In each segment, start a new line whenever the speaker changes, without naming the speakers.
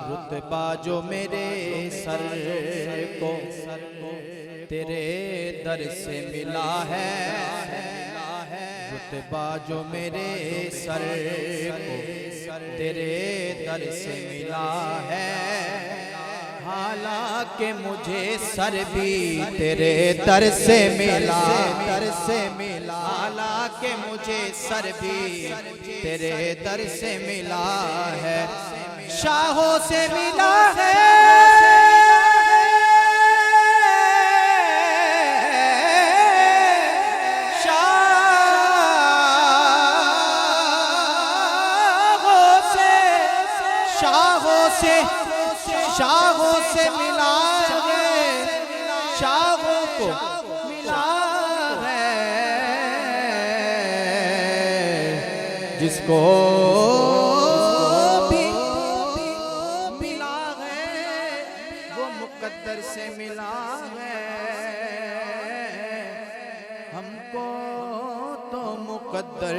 रुतबा जो मेरे सर को तेरे दर से मिला है, रुतबा जो मेरे सर को तेरे दर से मिला है। हालांकि मुझे सर भी तेरे दर से मिला, हालांकि मुझे सर भी तेरे दर से मिला है। शाहों से मिला है, शाहों से मिला है, शाहों को मिला है। जिसको भी मिला है वो मुकद्दर से मिला है। हमको तो मुकद्दर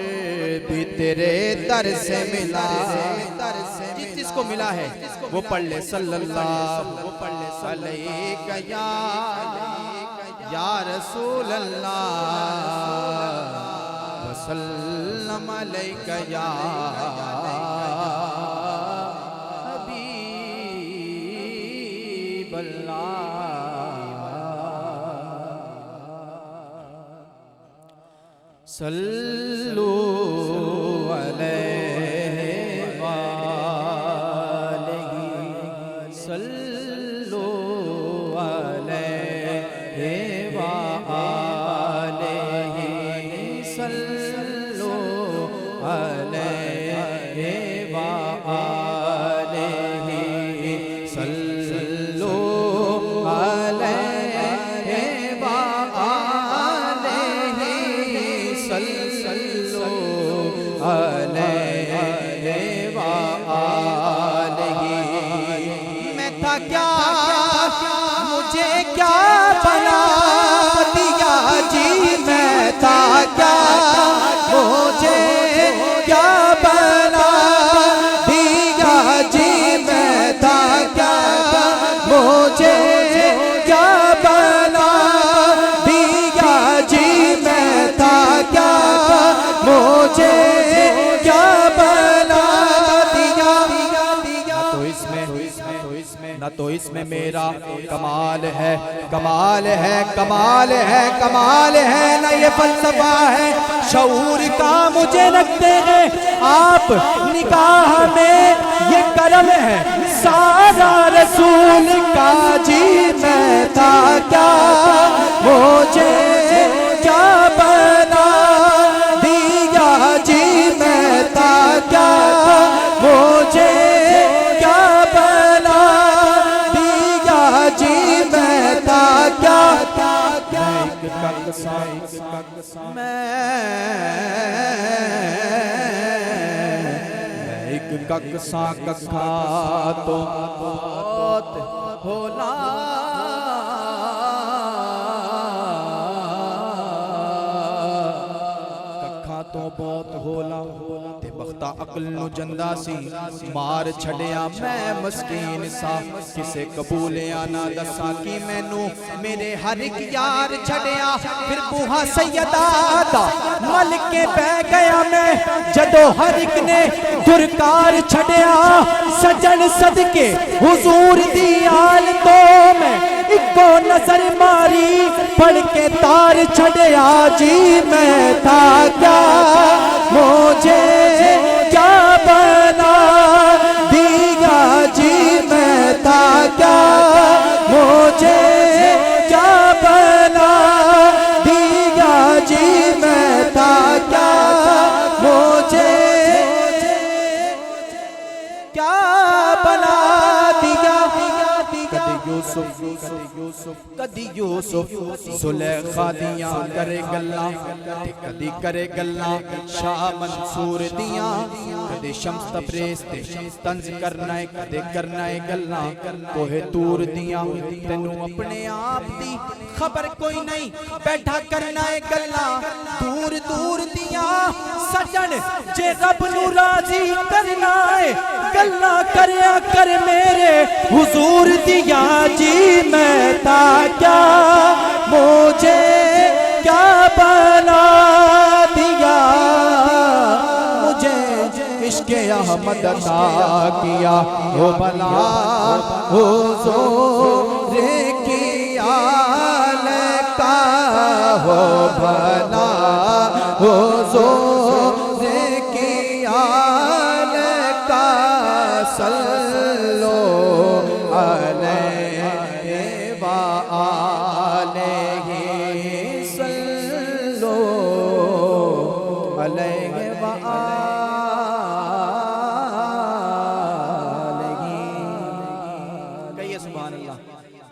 भी तेरे दर से मिला, जिसको मिला है वो पढ़ ले सल्लल्लाहु अलैहि या रसूल अल्लाह वसल्लम अलैका या हबीब अल्लाह। सल्लू मैं था क्या, मुझे क्या बना दिया जी, मैं था क्या, मुझे क्या बना दिया जी, मैं था क्या, मुझे क्या बना दिया जी, मैं था क्या, मुझे ना तो इसमें मेरा कमाल है, कमाल है, कमाल है, कमाल है, ना ये फलसफा है शऊर का मुझे लगते हैं आप निकाह में, ये करम है सारा रसूल का जी, मैं था क्या, मुझे क्या बना दिया जी, मैं था क्या, मुझे मैं एक कक्षा कखा तो बहुत होला, कखा तो बहुत होला ते बख्ता अकल नु जंदा सी मार छड़िया मैं मस्कीन सा, किसे कबूलिया ना दसा कि मैनू मेरे हर एक यार छड़िया। फिर बूहा सैयदा दा मल के बह गया मैं, जदो हर एक ने दुरकार छड़िया, सजन सदके हुजूर दी आल तो मैं इको नजर मारी, पढ़ के तार छड़िया जी, मैं था क्या, मुझे क्या बना दिया जी, मैं था क्या, मुझे क्या बना दिया जी, मैं था क्या, मुझे क्या बना दिया। कदे यूसुफ कदी यूसुफ सुलेखा दियां करे गल्लां कदी करे गल्लां शाह मंसूर दियां कदी शम्स तबरेज़ ते तंज करना है कदे करना है गल्लां कोहे तूर दियां तेनू अपने आप दी खबर कोई नहीं बैठा करना है गल्लां दूर दूर दियां सजन जे रब नू राजी करना है गल्लां करया कर मेरे हुजूर दिया जी मैं ता क्या मुझे क्या बना दिया मुझे इश्क़े अहमद अता किया हो भला हुजूर की आल का हो भला हुजूर की आल का सल्लो अलैहि व आलिहि सल्लो अलैहि व आलिहि। कहिए सुभान अल्लाह।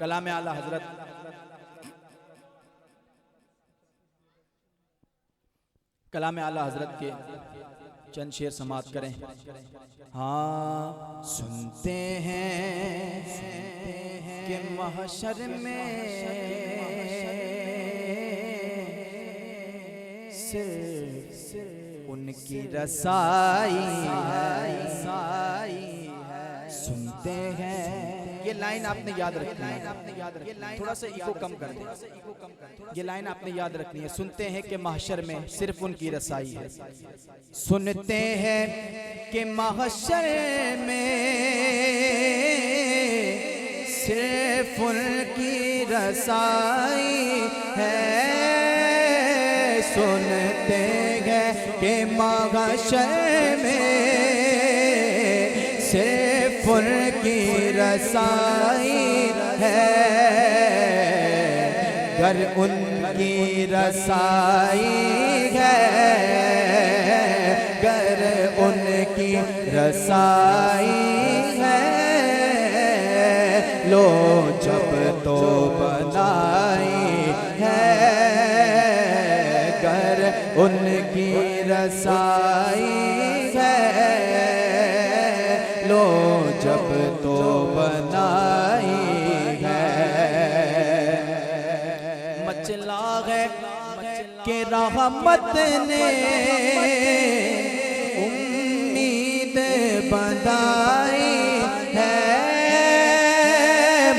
कलाम आला हजरत कलाम आला हजरत के चंद शेर समात करें। हाँ सुनते हैं कि महशर में सिर्फ उनकी रसाई है सुनते हैं। ये लाइन आपने याद रखनी है थोड़ा सा इको कम कर दे ये लाइन आपने याद रखनी है। सुनते हैं कि महशर में सिर्फ उनकी रसाई है सुनते हैं कि महशर में सिर्फ उनकी रसाई है सुनते हैं कि महशर में सिर्फ उनकी रसाई है गर उनकी रसाई है गर उनकी रसाई है लो जब तो बनाई है गर उनकी रसाई है लो जब तो बनाई है मचला है कि रहमत ने उम्मीद बंधाई है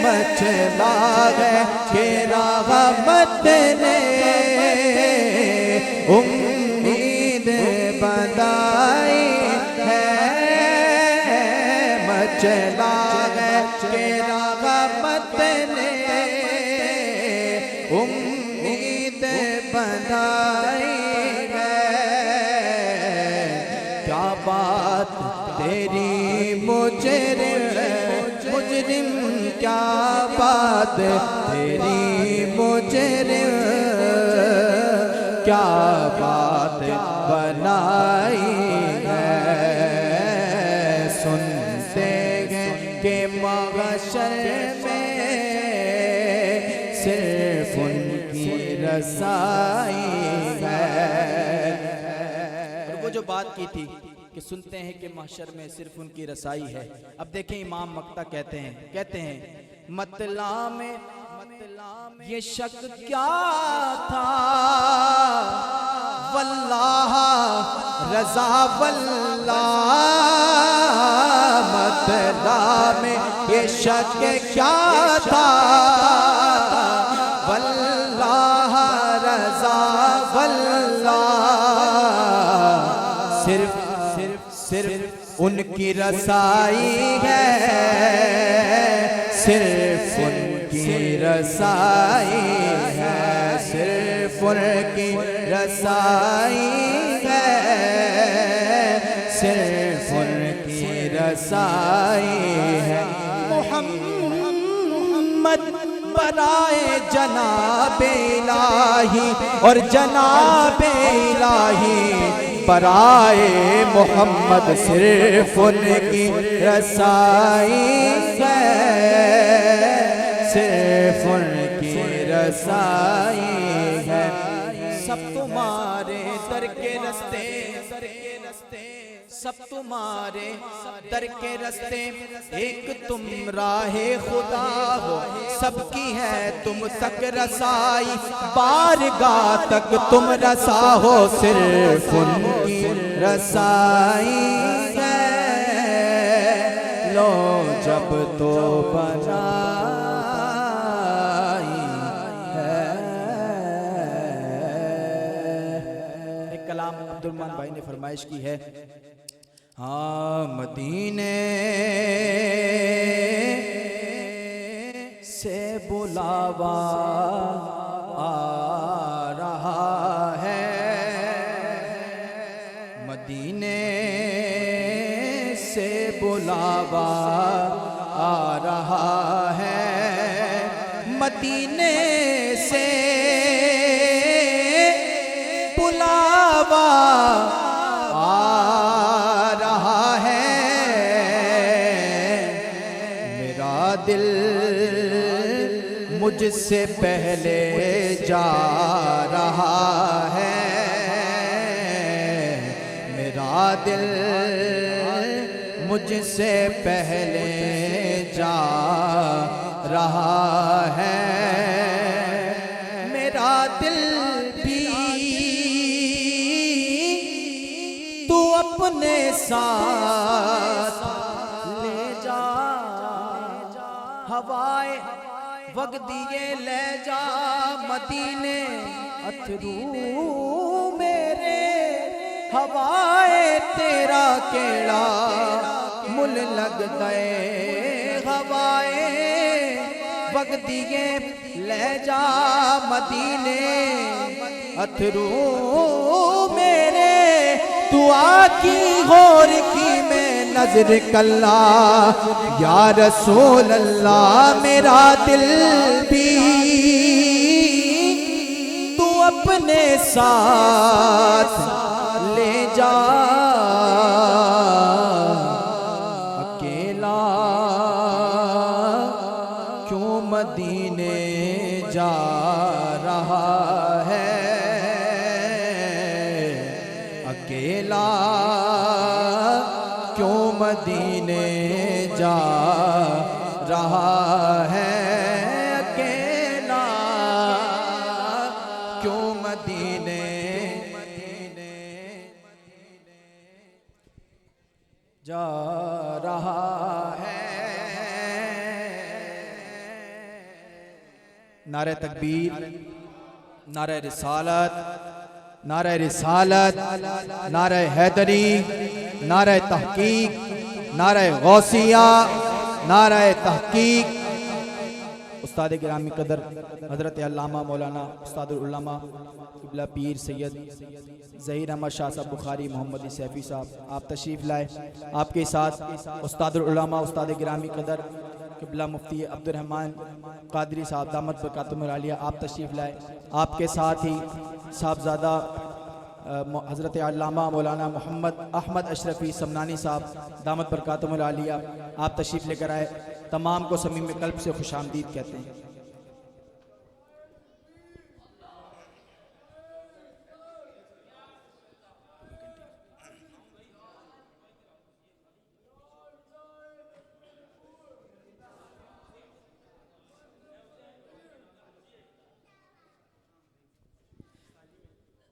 मचला है कि रहमत ने उम्मीद बंधाई है मचला है कि रहमत ने उम्मीद बंधाई है क्या बात तेरी मुजरिम क्या बात तेरी मुजरिम क्या बात बनाई है सुनते हैं कि महशर में सिर्फ उनकी रसाई है। वो जो बात की थी कि सुनते हैं कि महशर में सिर्फ उनकी रसाई है। अब देखें इमाम मक्ता कहते हैं मतला में ये शक क्या था वल्लाह रज़ा वल्लाह मतला में ये शक क्या था वल्लाह रज़ा वल्लाह सिर्फ उनकी रसाई है सिर्फ उनकी रसाई है सिर्फ उनकी रसाई है सिर्फ उनकी रसाई है। मोहम्मद बराए जनाबे इलाही और जनाबे इलाही बराए मोहम्मद सिर्फ उनकी रसाई है रसाई है। सब तुम्हारे दर के रस्ते, सब तुम्हारे दर के रस्ते, एक तुम राहे खुदा हो, सबकी है तुम तक रसाई, बारगाह तक तुम रसा हो, सिर्फ उनकी रसाई है। लो जब तो बनाई है। एक कलाम अब्दुर्रहमान भाई ने फरमाइश की है, हाँ मदीने से बुलावा आ रहा है, मदीने से बुलावा आ रहा है, मदीने से बुलावा दिल मुझसे पहले जा रहा है, मेरा दिल मुझसे पहले जा रहा है, मेरा दिल भी तू अपने साथ ले जा, हवाए वग दिए ले जा, मदीने अथरू मेरे, हवाए तेरा केड़ा मुल लग गए, हवाए वग दिए ले जा, मदीने अथरू मेरे, तू आकी होर की मैं नजर कल्ला, या रसूल अल्लाह मेरा दिल भी तू अपने साथ ले जा, अकेला क्यों मदीने जा रहा है, अकेला क्यों मदीने जा रहा है, अकेला क्यों मदीने जा रहा है। नारे तकबीर, नारे रिसालत, नारे रिसालत, नारे हैदरी, नारे तहकीक, नारे गौसिया, नारे तहकीक। उस्ताद गिरामी कदर हजरत अल्लामा मौलाना उस्तादुल उलमा क़िबला पीर सैयद ज़हीर अहमद शाह साहब बुखारी मोहम्मदी सैफ़ी साहब, आप तशरीफ़ लाए। आपके साथ उस्तादुल उलमा उस्ताद गिरामी कदर क़िबला मुफ्ती अब्दुर्रहमान क़ादरी साहब दामत बरकातुहुल आलिया, आप तशरीफ़ लाए। आपके साथ ही साहबजादा हज़रत अल्लामा मौलाना मोहम्मद अहमद अशरफ़ी समनानी साहब दामत बरकातुहुल आलिया, आप तशरीफ़ लेकर आए। तमाम को समीम कल्ब से खुशामदीद कहते हैं।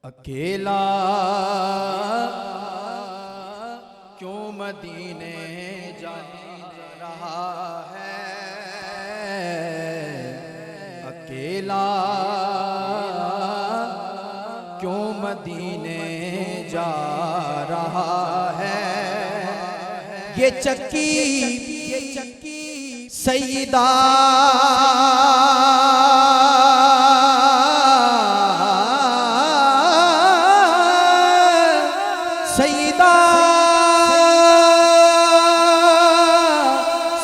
अकेला क्यों मदीने जा रहा है, अकेला क्यों मदीने जा रहा है, ये चक्की सईदा सईदा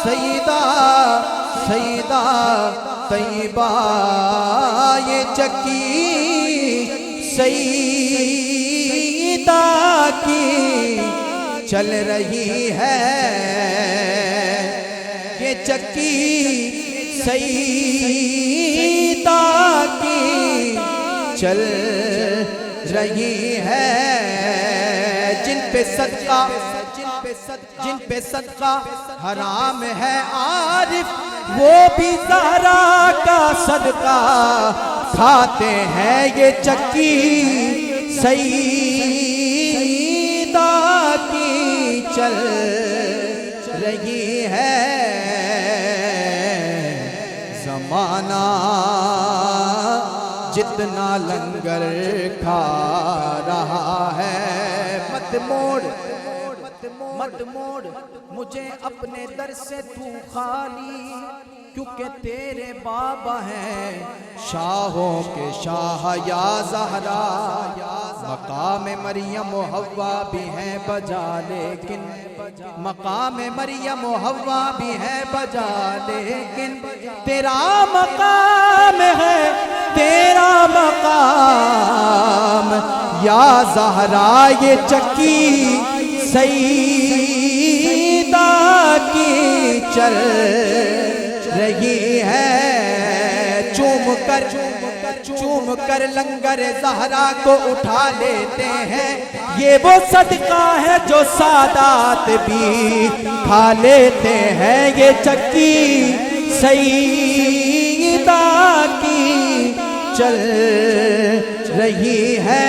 सईदा सईदा तैयबा, ये चक्की सईदा की चल रही है, ये चक्की सईदा की चल रही है, जिन पे सदका हराम है आरिफ, वो भी ज़हरा का सदका खाते हैं। ये चक्की सईदा की चल रही है, ज़माना जितना लंगर खा रहा है। मत मोड़ मुझे अपने दर से तू खाली, क्योंकि तेरे बाबा हैं शाहों के शाह या ज़हरा। मकाम मरियम व हव्वा भी हैं बजा, लेकिन मकाम मरियम व हव्वा भी है बजा, लेकिन तेरा मकाम है, तेरा मकाम या ज़हरा। ये चक्की सईदा की चल रही है, चूम कर लंगर ज़हरा को उठा लेते हैं। ये वो सदका है जो सादात भी खा लेते हैं। ये चक्की सईदा की चल रही है,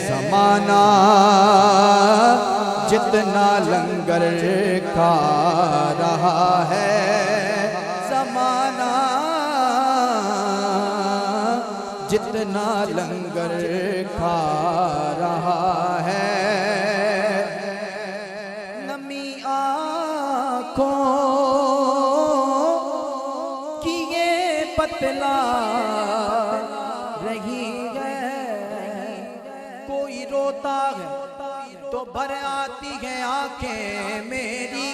ज़माना जितना लंगर खा रहा है, ज़माना जितना लंगर खा रहा है। नमी आँखों की ये पतला रही है, कोई रोता है तो भर आती है आंखें मेरी।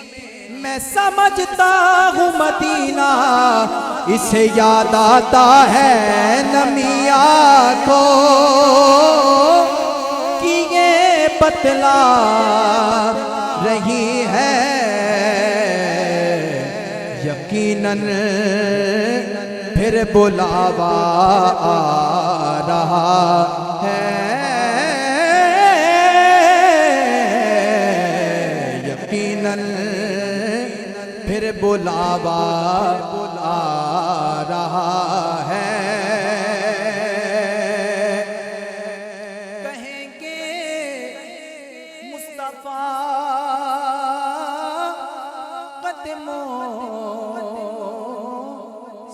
मैं समझता हूँ मदीना इसे याद आता है। नमी आँखों की ये बतला रही है, यकीनन फिर बुलावा आ रहा है। फिर बुलावा आ रहा है। कहेंगे मुस्तफा कदमों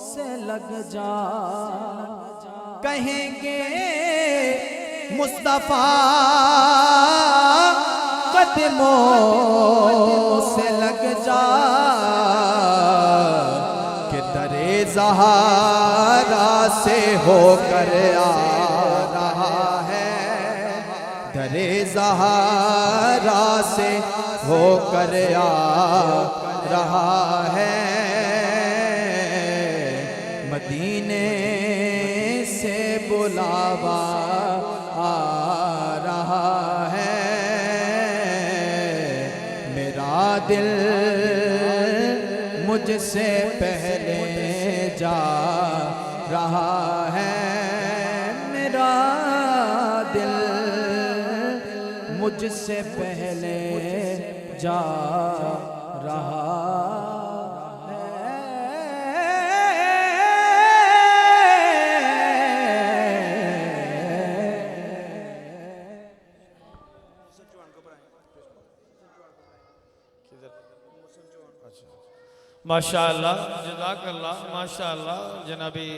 से लग जा, कहेंगे मुस्तफा कदमों से लग जा, कि दरे ज़हरा से होकर आ रहा है। दरे ज़हरा से होकर आ रहा है। मदीने से बुलावा आ रहा है। दिल मुझसे पहले जा रहा है, मेरा दिल मुझसे पहले जा रहा
माशाअल्लाह, जज़ाकल्लाह, माशाअल्लाह। जनाबी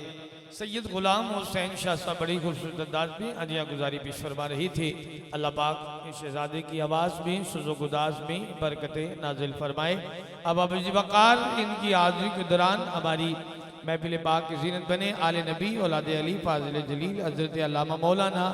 सैयद गुलाम हुसैन शाह साहब बड़ी खूबसूरत अंदाज में अदिया गुजारी पेश फरमा रही थी। अल्लाह पाक इस शहजादे की आवाज़ में सुज़ो-गुदाज में बरकतें नाजिल फरमाए। अब अबजी वक़ार इनकी हाज़िरी के दौरान हमारी महफिल पाक की ज़ीनत बने आले नबी औलाद अली फाज़िल जलील हज़रत अल्लामा मौलाना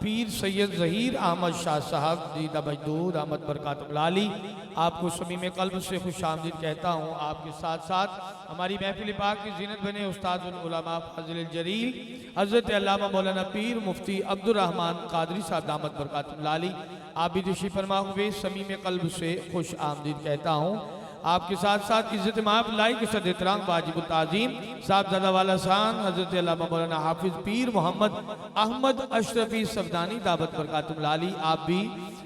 पीर सैयद ज़हीर अहमद शाह साहब जीदा मजदूद अहमद बरकातुल्लाह अली। आपको समीम कल्ब से खुश आमदीद कहता हूँ। आपके साथ साथ हमारी महफिल पाक की ज़ीनत बने उस्तादुल उलमा फाज़िल जलील हज़रत अल्लामा मौलाना पीर मुफ्ती अब्दुर्रहमान कादरी साहब दामद बरकातुल्लाह अली। आप भी तशरीफ़ फरमा हुए समीम कल्ब से खुश आमदीद कहता हूँ। आपके साथ साथ इज्जत माप लाइक सद एहतराम वाजिब ताज़ीम साहबजादा वाला शान हजरत अल्लामा मौलाना हाफिज पीर मोहम्मद अहमद अशरफी सफदानी दावत बरकातुम लाली, आप भी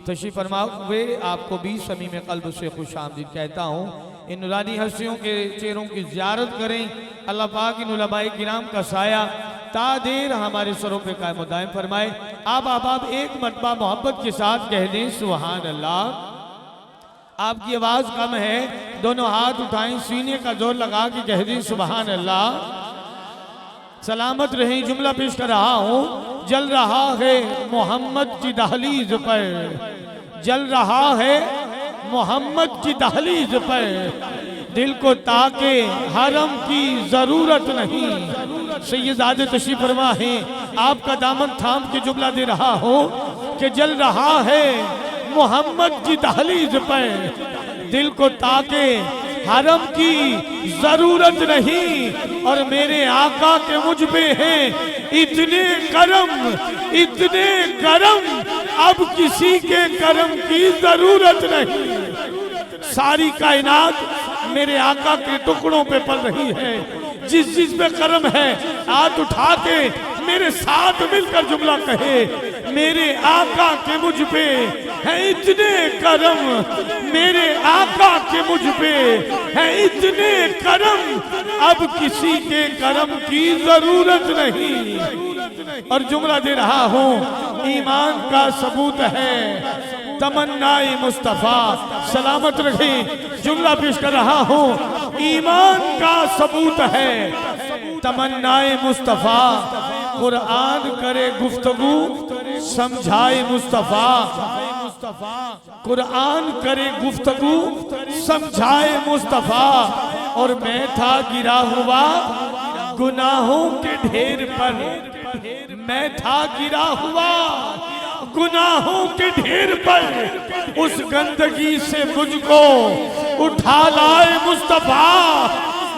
तशरीफ फरमा हुए, आपको भी समीम कल्ब से खुश आमदीद कहता हूँ। इन नूरानी हस्तियों के चेहरों की ज़ियारत करें। अल्लाह पाक इन उलमाए किराम का साया तादेर हमारे सरों पे कायम दायम फरमाए। आप एक मरतबा मोहब्बत के साथ कह दें सुभान अल्लाह। आपकी आवाज कम है, दोनों हाथ उठाएं, सीने का जोर लगा के कह दें सुभान अल्लाह। सलामत रहें। जुमला पेश कर रहा हूं। जल रहा है मोहम्मद की दहलीज पर, जल रहा है मोहम्मद की दहलीज पर, दिल को ताके हरम की जरूरत नहीं। सैयदाद तशरीफ फरमा है, आपका दामन थाम के जुमला दे रहा हूं कि जल रहा है मोहम्मद की दहलीज पर, दिल को ताके हरम की जरूरत नहीं। और मेरे आका के मुझ पे हैं इतने करम, इतने करम, अब किसी के करम की जरूरत नहीं। सारी कायनात मेरे आका के टुकड़ों पे पल रही है। जिस जिस पे करम है हाथ उठा के मेरे साथ मिलकर जुमला कहे, मेरे आका के मुझ पे है इतने करम, मेरे आका के मुझ पे है इतने करम, अब किसी के करम की जरूरत नहीं। और जुमला दे रहा हूं, ईमान का सबूत है तमन्नाए मुस्तफा, सलामत रखें। जुमला पेश कर रहा हूं, ईमान का सबूत है तमन्नाए मुस्तफा, कुरान करे गुफ्तगू समझाए मुस्तफा, कुरान करे गुफ्तगू समझाए मुस्तफा। और मैं था गिरा हुआ गुनाहों के ढेर पर, मैं था गिरा हुआ गुनाहों के ढेर पर, उस गंदगी से मुझको उठा लाए मुस्तफा।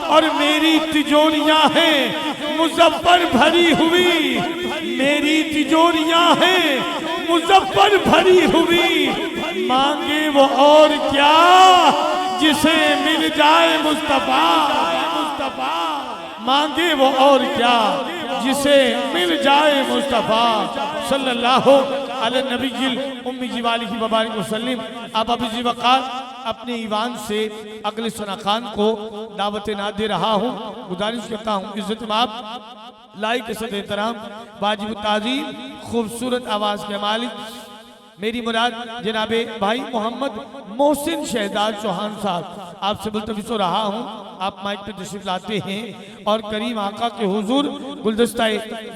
और मेरी तिजोरियां हैं मुजफ्फर भरी हुई, मेरी तिजोरियां हैं मुजफ्फर भरी हुई, मांगे वो और क्या जिसे मिल जाए मुस्तफा, मुस्तफा मांगे वो और क्या जिसे मिल जाए मुस्तफा सल्लल्लाहु अलैहि नबील उम्मी वालिहि व बारिक वसल्लम। अब अभी जी वक़ार अपने ईवान से अगले सना खान को दावत ना दे रहा हूँ। गुजारिश करता हूँ इज्जत माप लाइक सद एहतराम वाजिब ताज़ीम खूबसूरत आवाज़ के मालिक मेरी मुराद जनाबे भाई मोहम्मद मोहसिन शहजाद चौहान साहब, आपसे मुल्तमिस हो रहा हूँ आप माइक पे तशरीफ लाते हैं और करीम आका के हुजूर गुलदस्ता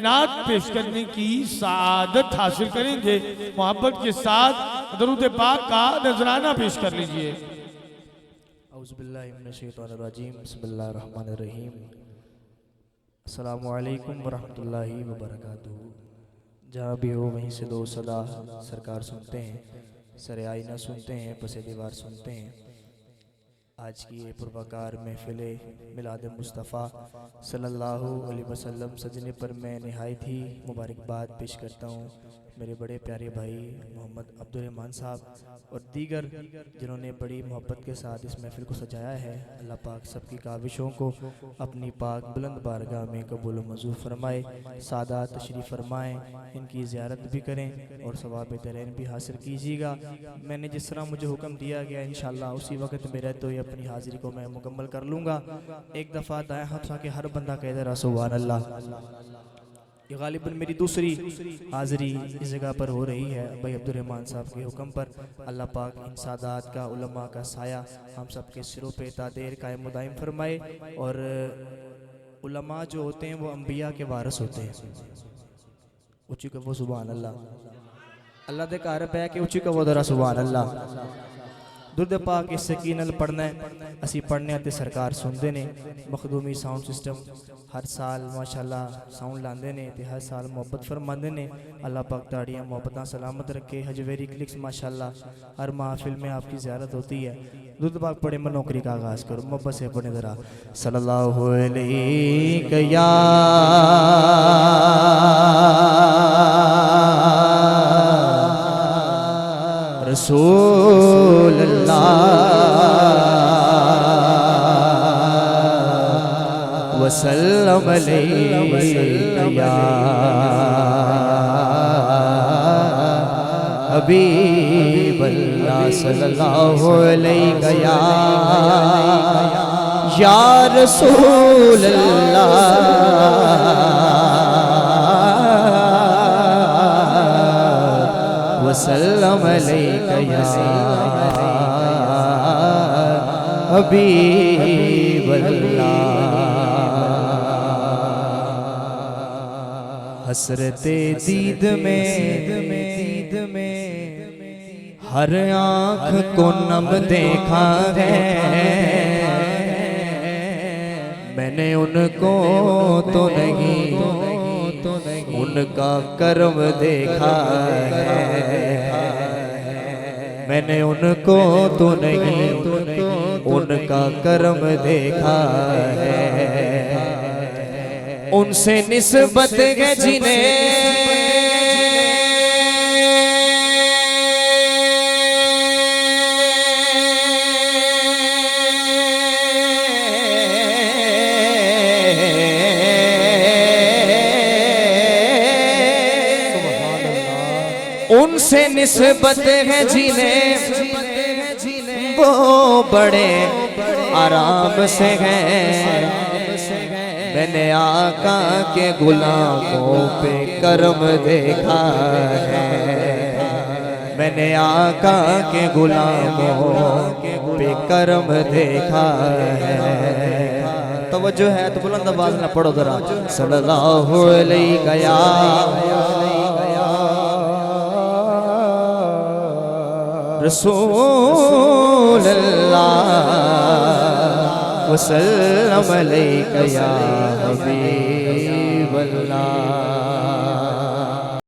नात पेश करने की सादत हासिल करेंगे। मोहब्बत के साथ दरूद पाक का नजराना पेश कर लीजिए।
औज़ुबिल्लाहि मिनश्शैतानिर्रजीम, बिस्मिल्लाहिर्रहमानिर्रहीम, अस्सलामु अलैकुम वरहमतुल्लाहि वबरकातुहू। जहाँ भी हो वहीं से दो सदा सरकार सुनते हैं, सरे आईना सुनते हैं, पसे दीवार सुनते हैं। आज की ये पुरवकार महफिल मिलाद मुस्तफ़ा सल्लल्लाहु अलैहि वसल्लम सजने पर मैं नहायत ही मुबारकबाद पेश करता हूँ मेरे बड़े प्यारे भाई मोहम्मद अब्दुर्रहमान साहब और दीगर जिन्होंने बड़ी मोहब्बत के साथ इस महफिल को सजाया है। अल्लाह पाक सबकी काविशों को अपनी पाक बुलंद बारगाह में कबूल मंजूर फरमाए, सादात तशरीफ़ फरमाएँ, इनकी ज़ियारत भी करें और सवाब दरैन भी हासिल कीजिएगा। मैंने जिस तरह मुझे हुक्म दिया गया इंशाअल्लाह उसी वक्त में रहते हुए अपनी हाज़िरी को मैं मुकम्मल कर लूँगा। एक दफ़ा दाएँ हाथ उठा के हर बंदा कह दे रहा सुभान अल्लाह। ये गालिबन मेरी दूसरी हाज़िरी इस जगह पर हो रही है भाई अब्दुर्रहमान साहब के हुक्म पर। अल्लाह पाक इन सादात का उलमा का साया हम सब के सिरों पे तादेर कायम दायम फरमाए। और उलमा जो होते हैं वो अम्बिया के वारिस होते हैं। ऊँची कहो सुभान अल्लाह। अल्लाह दे घर पै के ऊँची कहो जरा सुभान अल्लाह। दुर्द पाक इस सकीनल पढ़ना है असी पढ़ने ते सरकार सुनते ने। मखदूमी साउंड सिस्टम हर साल माशाल्लाह साउंड लाते ने ते हर साल मोहब्बत फरमाते ने। अल्लाह पाक ताड़ियाँ मोहब्बत सलामत रखे। हजवेरी क्लिक्स माशाल्लाह हर महफिल में आपकी ज़ियारत होती है। दुर्द पाक पढ़े मैं नौकरी का आगाज़ करूँ मोहब्बत से पढ़े ज़रा सल्लल्लाहु अलैहि या रसूल अल्लाह वसल्लम अलैका या हबीबल्लाह सल्लल्लाहु अलैका या रसूलल्लाह वसल्लम अलैका या हबीबल्लाह। हसरते दीद में हर आँख को नम देखा है, मैंने उनको तो नहीं उनका कर्म देखा है, मैंने उनको तो नहीं उनका कर्म देखा है। उनसे निस्बत है जिन्हें उनसे निस्बत है जिन्हें वो बड़े आराम से हैं। मैंने आका के गुलामों पे कर्म देखा है, मैंने आका के गुलामों पे कर्म देखा है। तवज्जो है तो बुलंद आवाज ना पढ़ो जरा। सल्लल्लाहु अलैहि या रसूलल्लाह वसल्लम अलैका या हबीबल्लाह।